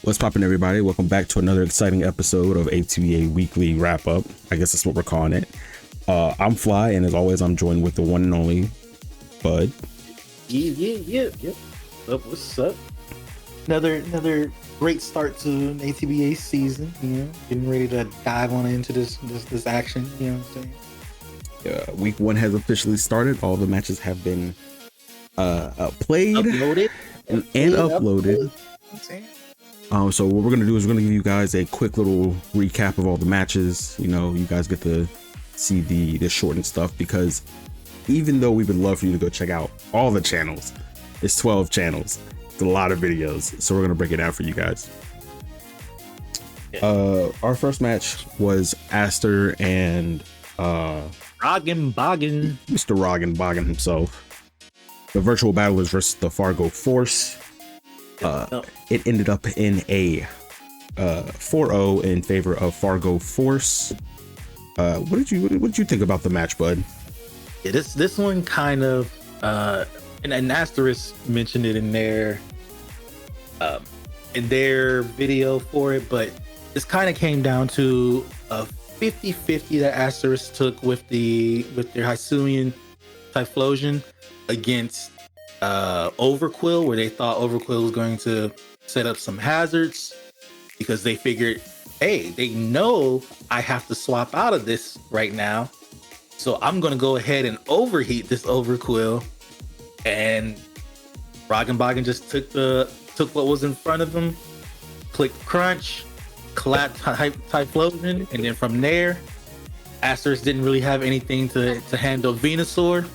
What's poppin', everybody? Welcome back to another exciting episode of ATBA Weekly Wrap Up. I guess that's what we're calling it. I'm Fly, and as always, I'm joined with the one and only Bud. Yeah. What's up? Another great start to an ATBA season. You know, getting ready to dive on into this action. You know what I'm saying? Week 1 has officially started. All the matches have been played, Uploaded and uploaded. So what we're gonna do is we're gonna give you guys a quick little recap of all the matches. You know, you guys get to see the shortened stuff, because even though we would love for you to go check out all the channels, it's 12 channels. It's a lot of videos, so we're gonna break it down for you guys. Our first match was Aster and Roggen Boggin, Mr. Roggen Boggin himself. The virtual battle was versus the Fargo Force. It ended up in a 4-0 in favor of Fargo Force. What did you think about the match, Bud? Yeah, this one kind of and Asterisk mentioned it in their video for it, but this kind of came down to a 50-50 that Asterisk took with their Hisuian Typhlosion against Overquill, where they thought Overquill was going to set up some hazards because they figured, hey, they know I have to swap out of this right now, so I'm going to go ahead and overheat this Overquill. And Roggenbogen just took what was in front of him, clicked crunch, collapsed Typhlosion, and then from there, Asterisk didn't really have anything to handle Venusaur,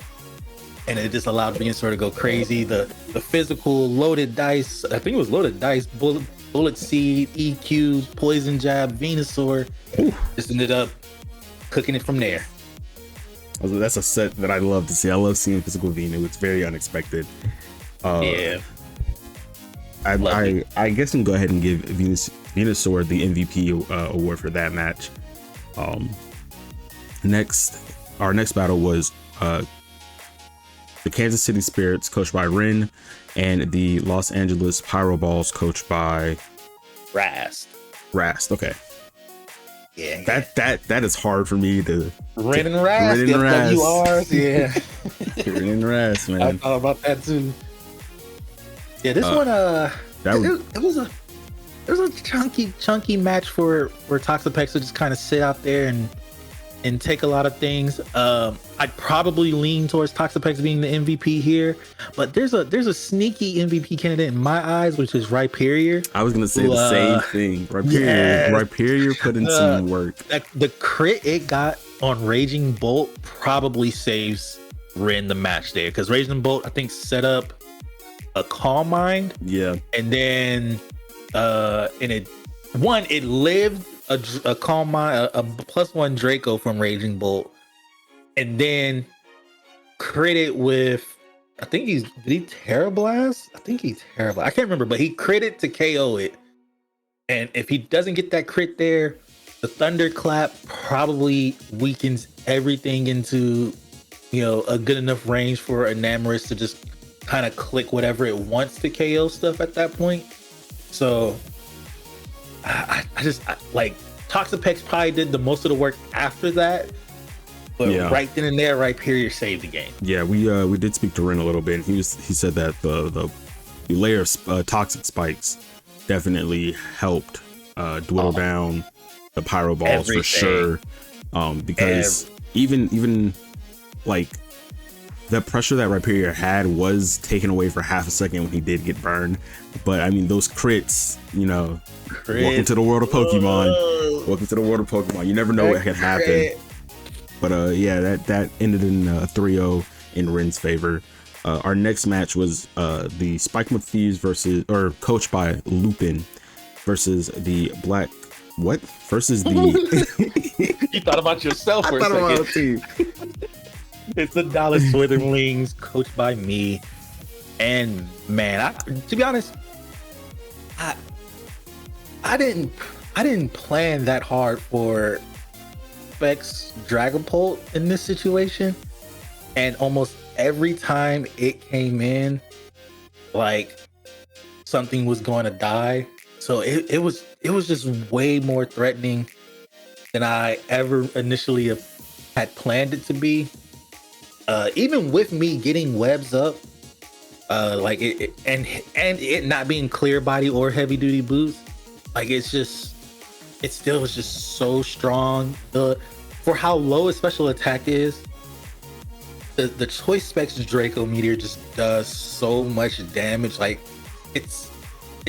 and it just allowed Venusaur to go crazy. The physical loaded dice, I think it was loaded dice, bullet seed, EQ, poison jab, Venusaur, just ended up cooking it from there. That's a set that I love to see. I love seeing physical Venu. It's very unexpected. Yeah. I guess I'm gonna go ahead and give Venusaur the MVP award for that match. Our next battle was the Kansas City Spirits, coached by Rin, and the Los Angeles Pyro Balls, coached by Rast. Okay. Yeah. That is hard for me to. Rin and Rast. WRs, yeah. Rin and Rast, man. I thought about that too. Yeah, this one. It was a chunky match for Toxapex to just kind of sit out there and take a lot of things. I'd probably lean towards Toxapex being the MVP here, but there's a sneaky MVP candidate in my eyes, which is Rhyperior. I was gonna say the same thing. Rhyperior put in some work. The crit it got on Raging Bolt probably saves Rin the match there, because Raging Bolt, I think, set up a Calm Mind. Yeah, and then it lived a Calm Mind, a +1 Draco from Raging Bolt, and then crit it with, I think did he Terra Blast? I think he's Terra Blast. I can't remember, but he critted to KO it. And if he doesn't get that crit there, the Thunderclap probably weakens everything into, a good enough range for Enamorus to just kind of click whatever it wants to KO stuff at that point. So I Toxapex probably did the most of the work after that, but right then and there, Rhyperior saved the game. Yeah, we did speak to Rin a little bit. He said that the layer of toxic spikes definitely helped dwindle down the Pyro Balls for sure. Because even like the pressure that Rhyperior had was taken away for half a second when he did get burned. But I mean, those crits, welcome to the world of Pokemon. Welcome to the world of Pokemon. You never know what can happen. But that ended in 3-0 in Rin's favor. Our next match was the Spike Thieves coached by Lupin versus the Black. What? Versus the. You thought about yourself for a second. About the team. It's the Dallas Witherlings, coached by me. And man, to be honest, I didn't plan that hard for Specs Dragapult in this situation, and almost every time it came in, like something was going to die. So it was just way more threatening than I ever initially had planned it to be. Even with me getting webs up, like and it not being clear body or heavy duty boots, like it still was just so strong. For how low a special attack is, the choice specs Draco Meteor just does so much damage. Like it's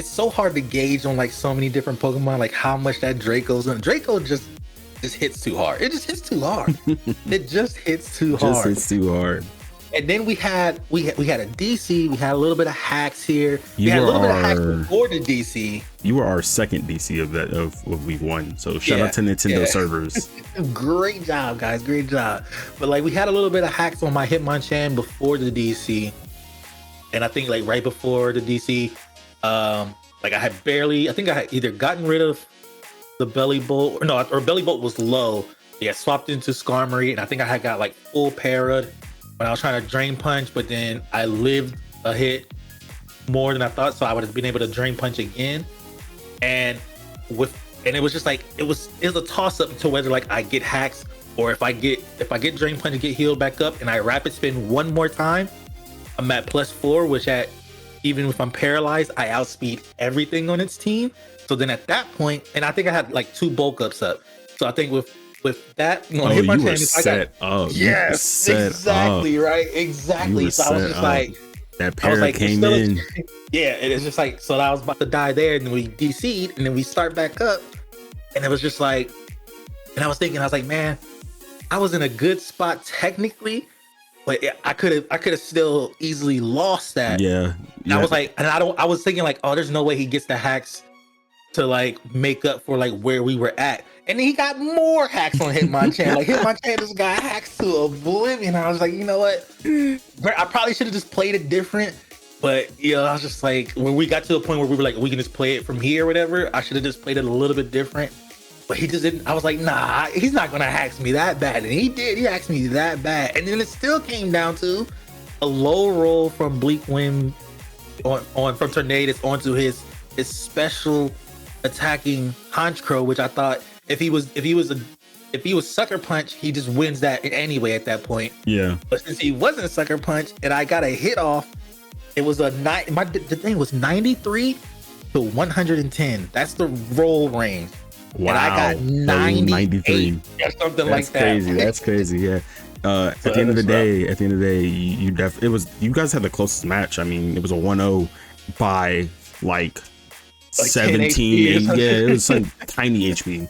so hard to gauge on like so many different Pokemon, like how much that Draco's on. Draco just hits too hard. It just hits too hard. It just hits too hard. Just hits too hard. And then we had a DC. We had a little bit of hacks here. We had a little bit of hacks before the DC. You were our second DC of week 1. So shout out to Nintendo servers. Great job, guys. Great job. But like we had a little bit of hacks on my Hitmonchan before the DC, and I think like right before the DC, like I think I had either gotten rid of the Belly Bolt or Belly Bolt was low. Yeah, swapped into Skarmory, and I think I had got like full para'd when I was trying to Drain Punch, but then I lived a hit more than I thought, so I would have been able to Drain Punch again. And it was just like it was a toss up to whether like I get hacks or if I get Drain Punch and get healed back up and I rapid spin one more time, I'm at +4, which even if I'm paralyzed, I outspeed everything on its team. So then at that point, and I think I had like 2 bulk ups up. So I think with that, you were set up. Yes, exactly, right, exactly. So I was just like, that para came in. Yeah, and it's just like, so I was about to die there, and then we DC'd, and then we start back up, and it was just like, and I was thinking, I was like, man, I was in a good spot technically, but I could have still easily lost that. Yeah. And I was like, I was thinking like, oh, there's no way he gets the hacks to like make up for like where we were at. And then he got more hacks on Hitmonchan. Like Hitmonchan just got hacks to oblivion. I was like, you know what? I probably should have just played it different. But I was just like, when we got to a point where we were like, we can just play it from here or whatever, I should have just played it a little bit different. But he just didn't. I was like, nah, he's not gonna hacks me that bad. And he did. He hacked me that bad. And then it still came down to a low roll from Bleak Wind from Tornadus onto his special attacking Honchkrow, which I thought if he was Sucker Punch, he just wins that anyway at that point. Yeah. But since he wasn't Sucker Punch and I got a hit off, it was the thing was 93 to 110. That's the roll range. Wow. And I got 93 or something like that. Crazy. That's crazy. Yeah. At the end of the day, you guys had the closest match. I mean, it was a 1-0 by like 17. Yeah, it was some tiny HP.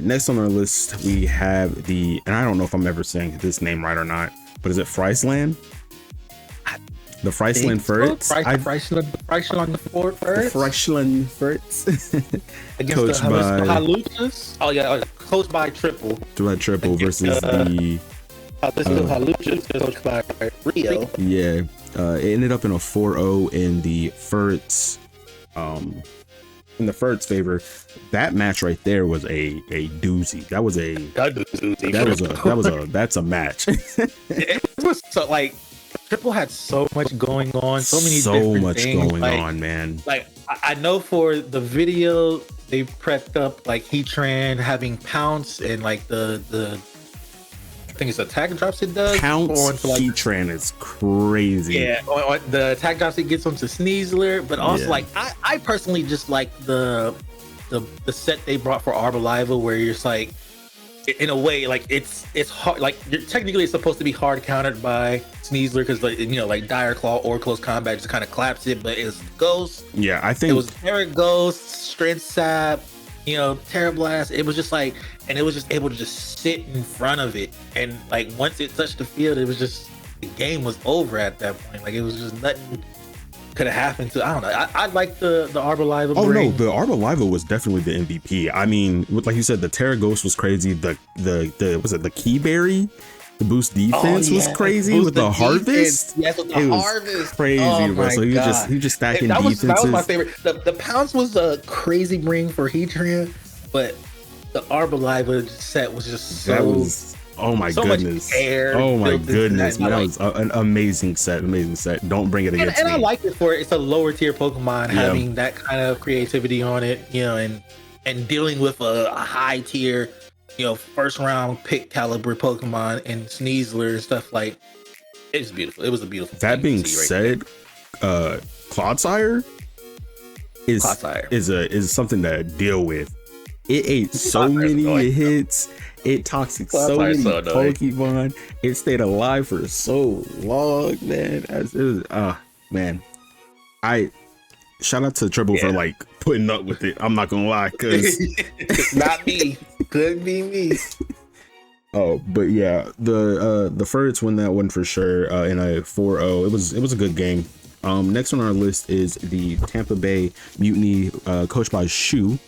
Next on our list, we have and I don't know if I'm ever saying this name right or not, but is it Friesland? The Friesland Furts? Friesland Furts. Against the Haluchas? Oh yeah, coached by Triple. Triple versus the Haluchas, coached by Rio. Yeah, it ended up in a 4-0 in the Furts. In the Furts' favor. That match right there was a doozy. That's a match. It was so like Triple had so much going on, so much things going on, man. Like I know for the video they prepped up like Heatran having Pounce and like the I think it's attack drops it does. Pounce like, Heatran is crazy. Yeah, the attack drops it gets onto Sneasler, but also like I personally just like the set they brought for Arboliva, where you're just like, in a way, like it's hard. Like technically it's supposed to be hard countered by Sneasler because like Dire Claw or Close Combat just kind of claps it, but it's Ghost. Yeah, I think it was Terra Ghost, Strength Sap, Terra Blast. It was just like, and it was just able to just sit in front of it, and like once it touched the field, it was just the game was over at that point. Like it was just nothing could have happened to. I don't know. I like the Arboliva. Oh no, the Arboliva was definitely the MVP. I mean, like you said, the Terra Ghost was crazy. The was it the Keyberry? The boost defense was crazy with the Harvest. Yes, with the Harvest. Crazy, bro. So he just stacking defenses. That was my favorite. The Pounce was a crazy bring for Heatran, but the Arboliva set was just so Oh my so goodness. much care. Oh my built into goodness. that, and Man, that was an amazing set. Amazing set. Don't bring it against and me. I like it for it's a lower tier Pokemon Yeah. having that kind of creativity on it, you know, and dealing with a high tier, you know, first round pick caliber Pokemon and Sneasler and stuff like. It's beautiful. It was a beautiful. That being right said, Clodsire is something to deal with. It ate so many hits. It toxic so many Pokemon. It stayed alive for so long, man. It was, man. I shout out to Triple for like putting up with it. I'm not gonna lie, because not me. Could be me. Oh, but yeah, the Ferrets win that one for sure in a 4-0. It was a good game. Next on our list is the Tampa Bay Mutiny, coached by Shu,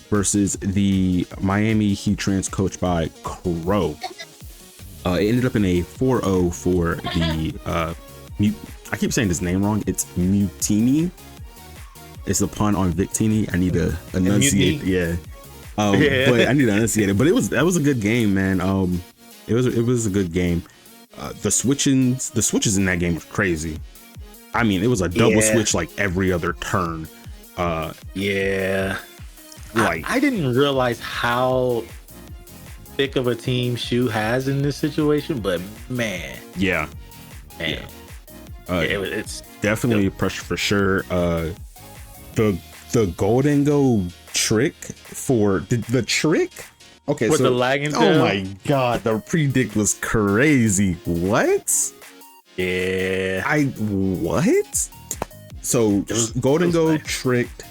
versus the Miami Heat Trans, coached by Crow. It ended up in a 4-0 for the I keep saying his name wrong. It's Mutiny. It's a pun on Victini. I need to enunciate. Yeah. But I need to enunciate it. But that was a good game, man. It was a good game. The switches in that game was crazy. I mean, it was a double switch like every other turn. Like I didn't realize how thick of a team Shu has in this situation, but man. It's definitely pressure for sure. The Golden Go trick for the trick. Okay, with the lagging. Oh my god, the predict was crazy. What? Yeah. What? So Golden Go tricked.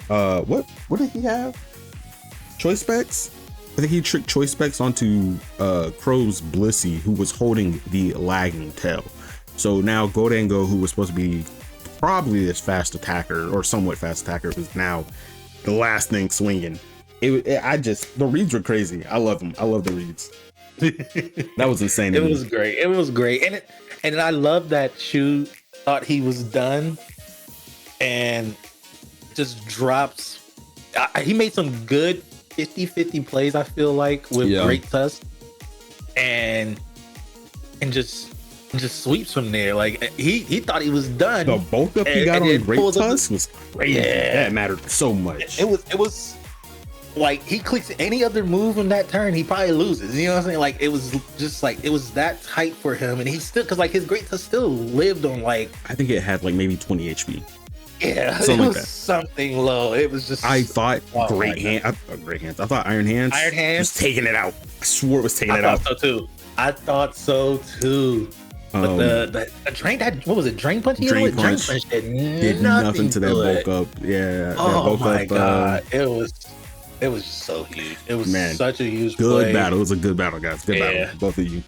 What did he have? Choice Specs. I think he tricked Choice Specs onto Crow's Blissey, who was holding the lagging tail. So now Goldango, who was supposed to be probably this fast attacker or somewhat fast attacker, was now the last thing swinging. The reads were crazy. I love them. I love the reads. That was insane. It was great. And I love that Shu thought he was done and just drops. He made some good 50-50 plays, I feel like, with Great Tusk, and just sweeps from there. Like he thought he was done. The bulk up he got on Great Tusk was crazy. Yeah, that mattered so much. It was like he clicks any other move on that turn, he probably loses. You know what I'm saying? Like it was just like it was that tight for him, and he still, because like his Great Tusk still lived on like, I think it had like maybe 20 HP. Yeah, something like that. Something low. It was just. I thought Great Hands. I thought Iron Hands was taking it out. I swore it was taking it out. I thought so too. But the drain, what was it? Drain Punch? Drain Punch did nothing to that bulk up. Yeah. Oh my god! It was so huge. It was such a huge good battle. It was a good battle, guys. Good battle, both of you.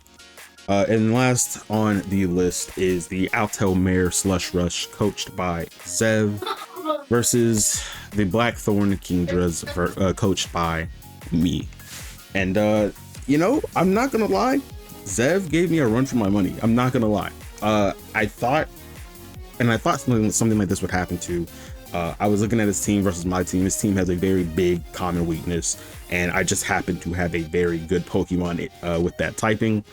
And last on the list is the Altel Mare Slush Rush, coached by Zev, versus the Blackthorn Kingdras, coached by me. And I'm not gonna lie, Zev gave me a run for my money. I'm not gonna lie. I thought something like this would happen too. I was looking at his team versus my team. His team has a very big common weakness, and I just happened to have a very good Pokemon with that typing.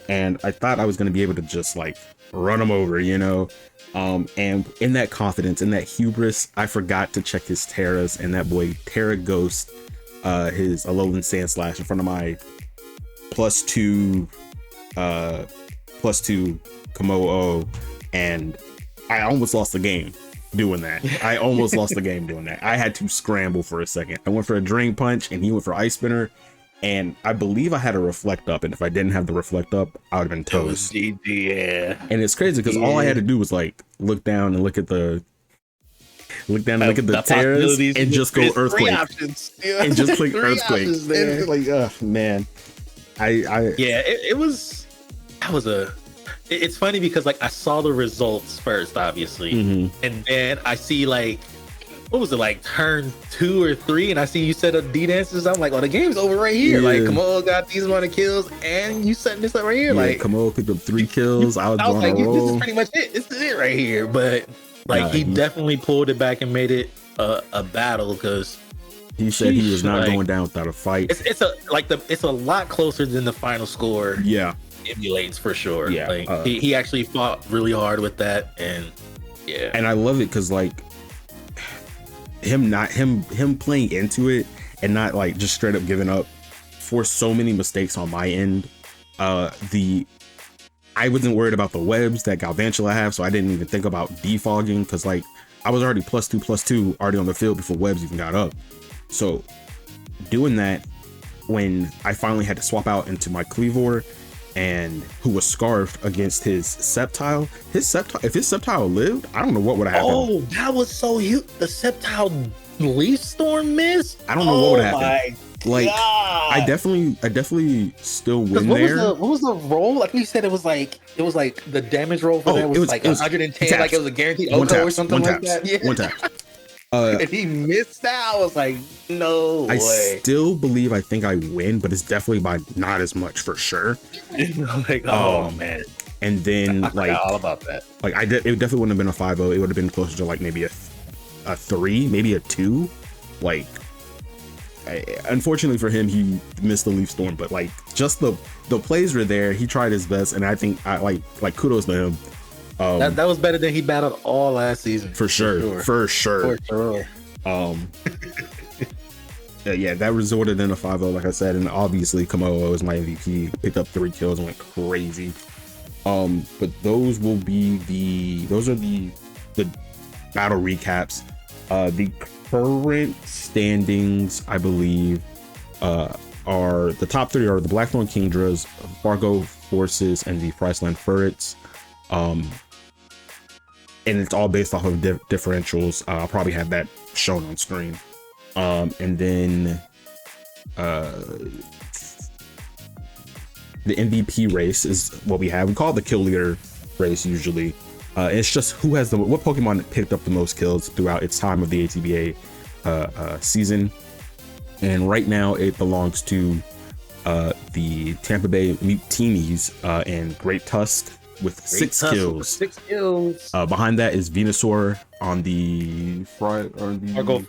And I thought I was going to be able to just like run him over, and in that confidence, in that hubris, I forgot to check his Terras, and that boy Terra Ghost his Alolan Sand Slash in front of my +2 Komo-O, and I almost lost the game doing that. I almost lost the game doing that. I had to scramble for a second. I went for a Drain Punch and he went for Ice Spinner, and I believe I had a Reflect Up, and if I didn't have the Reflect Up, I would have been toast. Yeah. And it's crazy because all I had to do was like look down and look at the Terras and just go Earthquake and just click Earthquake. And like, man, it was. It's funny because like I saw the results first, obviously, and then I see like, what was it, like turn 2 or 3, and I see you set up D-Dances. I'm like, oh, the game's over right here. Yeah. Like, Komo got these amount of kills, and you setting this up right here. Like, Komo picked up 3 kills. I was like, this is pretty much it. This is it right here. But like, he definitely pulled it back and made it a battle, because He said he was not going down without a fight. It's a lot closer than the final score. Yeah, emulates for sure. Yeah, like, he actually fought really hard with that, and yeah, and I love it because like him playing into it and not like just straight up giving up for so many mistakes on my end. I wasn't worried about the webs that Galvantula have, so I didn't even think about defogging because like I was already +2/+2 already on the field before webs even got up. So doing that when I finally had to swap out into my Cleavor and who was scarfed against his Sceptile. If his Sceptile lived, I don't know what would have happened. Oh, that was so huge. The Sceptile Leaf Storm miss? I don't know what would have happened. Like, God. I definitely still win there. What was the roll? Like you said, it was like the damage roll for that was like 110, taps. Like it was a guaranteed Oko or something like that. Yeah. One tap. And he missed that. I was like, no way. I still believe I think I win, but it's definitely by not as much for sure. Like, oh man. And then I forgot all about that. Like it definitely wouldn't have been a 5-0. It would have been closer to like maybe a 3, maybe a 2. Like, unfortunately for him, he missed the Leaf Storm, but like just the plays were there. He tried his best, and I think I like kudos to him. That was better than he battled all last season. For sure. Yeah, that resulted in a 5-0, like I said, and obviously Komodo was my MVP. Picked up 3 kills and went crazy. But those are the battle recaps. The current standings, I believe, are the top 3 are the Blackthorn Kingdras, Fargo Forces, and the Priceland Ferrets. And it's all based off of differentials. I'll probably have that shown on screen. And then the MVP race is what we have. We call it the kill leader race usually. It's just what Pokemon picked up the most kills throughout its time of the ATBA season. And right now it belongs to the Tampa Bay Mutinis and Great Tusk with 6 kills. 6 kills. Behind that is Venusaur on the Fargo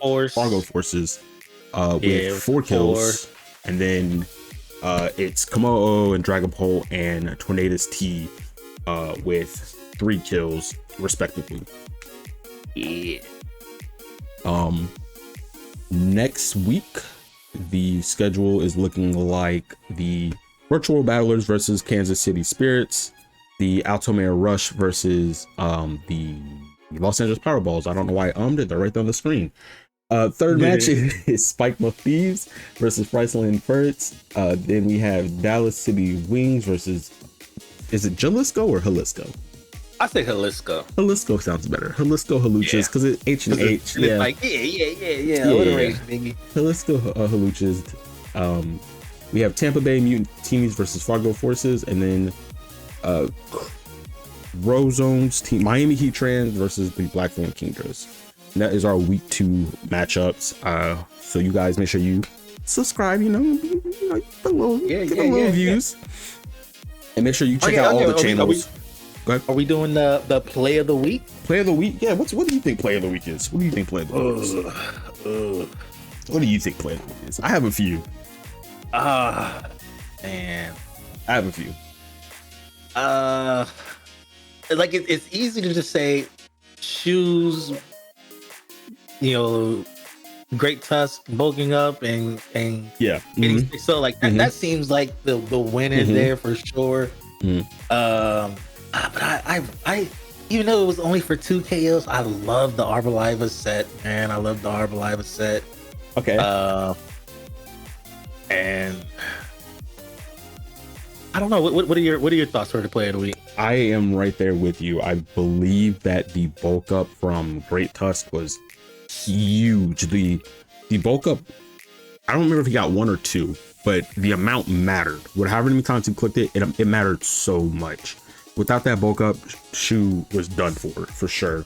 Forces with 4 kills. And then it's Komodo and Dragapult and Tornadus T with 3 kills respectively. Yeah. Next week the schedule is looking like the Virtual Battlers versus Kansas City Spirits, the Altomare Rush versus the Los Angeles Powerballs. I don't know why I it. They're right there on the screen. Third match is Spikemuth Thieves versus Priceland Ferrets. Then we have Dallas City Wings versus, is it Jalisco or Jalisco? I say Jalisco. Jalisco sounds better. Jalisco Haluchas, because it's H and H. Yeah. Like, yeah. Jalisco Haluchas. We have Tampa Bay Mutinis versus Fargo Forces, and then Rozone's team, Miami Heat Trans versus the Blackthorn Kingdras. And that is our week 2 matchups. So you guys make sure you subscribe, get a little views. And make sure you check out all the channels. Go ahead. Are we doing the play of the week? Play of the week? Yeah. What do you think play of the week is? What do you think play of the week is? What do you think play of the week is? I have a few. Man. I have a few. Like it's easy to just say choose, Great Tusk bulking up and yeah. Mm-hmm. So like that seems like the win is there for sure. But I even though it was only for 2 KOs, I love the Arboliva set, man. I love the Arboliva set. Okay. And I don't know. What are your thoughts for the play of the week? I am right there with you. I believe that the bulk up from Great Tusk was huge. The bulk up, I don't remember if he got 1 or 2, but the amount mattered. However many times he clicked it mattered so much. Without that bulk up, Shu was done for sure.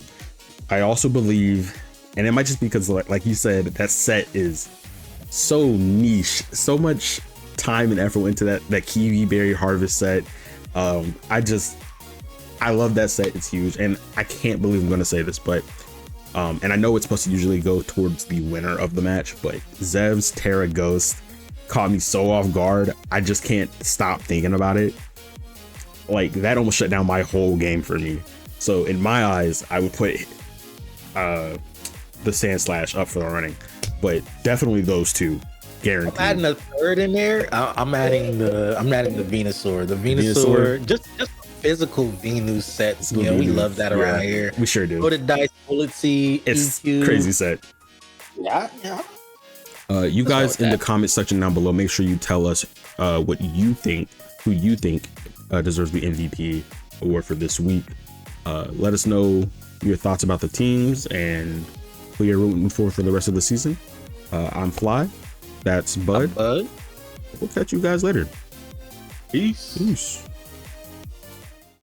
I also believe, and it might just be because like you said, that set is so niche, so much time and effort went into that Kiwi Berry Harvest set. I love that set. It's huge, and I can't believe I'm going to say this, but And I know it's supposed to usually go towards the winner of the match, but Zev's Terra Ghost caught me so off guard. I just can't stop thinking about it. Like, that almost shut down my whole game for me. So in my eyes, I would put the Sand Slash up for the running, but definitely those two, guaranteed. I'm adding a third in there. I'm adding the Venusaur. The Venusaur, just physical Venus sets. You know, we love that around here. We sure do. Go to Dice, Bullet Seed, it's EQ. crazy set. Yeah. You guys in the comment section down below, make sure you tell us what you think, who you think deserves the MVP award for this week. Let us know your thoughts about the teams and who you're rooting for the rest of the season. I'm Fly. That's Bud. Bud. We'll catch you guys later. Peace. Peace.